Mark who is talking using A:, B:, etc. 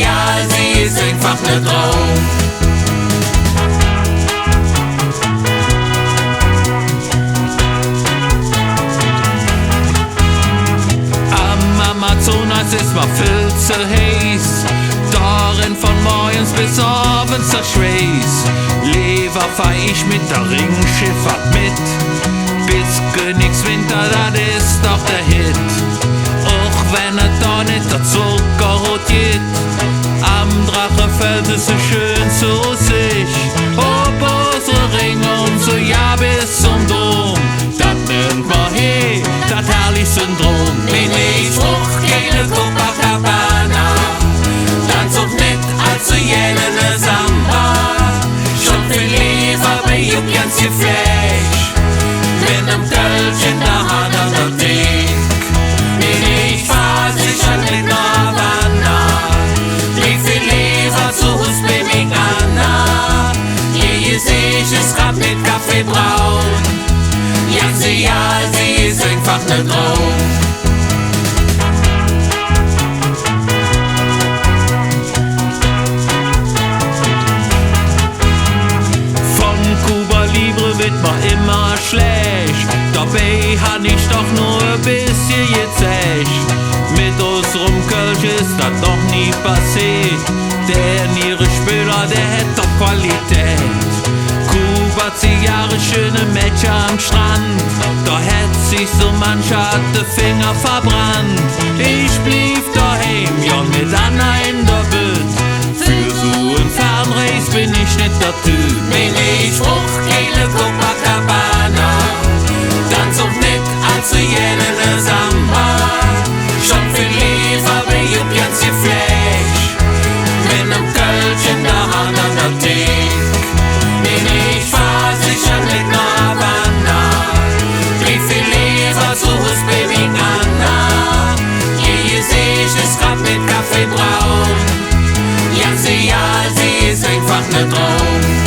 A: ja, sie ist einfach ne Traum. Amazonas ist mal viel zu heiß, darin von morgens bis abends der Schweiß. Lieber fahr ich mit der Ringschifffahrt mit, bis Königswinter, das ist doch der Hit. Auch wenn da nicht der Zuckerrot geht, am Drachenfels ist es schön zu sich. Ob unsere Ringe und so ja bis zum Dom, das nennt man hey, das herrliche Syndrom. Bin ich Fruchtgele Copacabana, dann such nicht allzu jene Samba. Schon viel lieber bei ganz Geflecht, mit nem Kölsch in der Hand an der Dick. Bin ich fahr sicher nicht nach Havana, wie viel lieber zu Hus bei mich Anna. Hier seh ich es grad mit Kaffee braun, ja, sie ist einfach ne Traum. Wird mir immer schlecht, dabei han ich doch nur ein bisschen gezecht. Mit unserem Kölsch ist das noch nie passiert, der ihre Spieler, der hätt doch Qualität. Kuba, 10 Jahre schöne Mädchen am Strand, da hätt sich so mancher de Finger verbrannt. Ich blieb daheim, ja mit Anna in der Bütt, für so ein Fernreis bin ich nicht der Typ. Bin ich Fruchtgele Copacabana, dann such nicht allzu jene Samba. Schon viel lieber bei ganz Geflecht, mit nem Kölsch in der Hand an der Dick. Bin ich fahr sicher nicht nach Havana, wie viel lieber zu Hus bei mich Anna. Hier seh ich es grad mit Kaffee braun, ja, sie ist einfach ne Traum.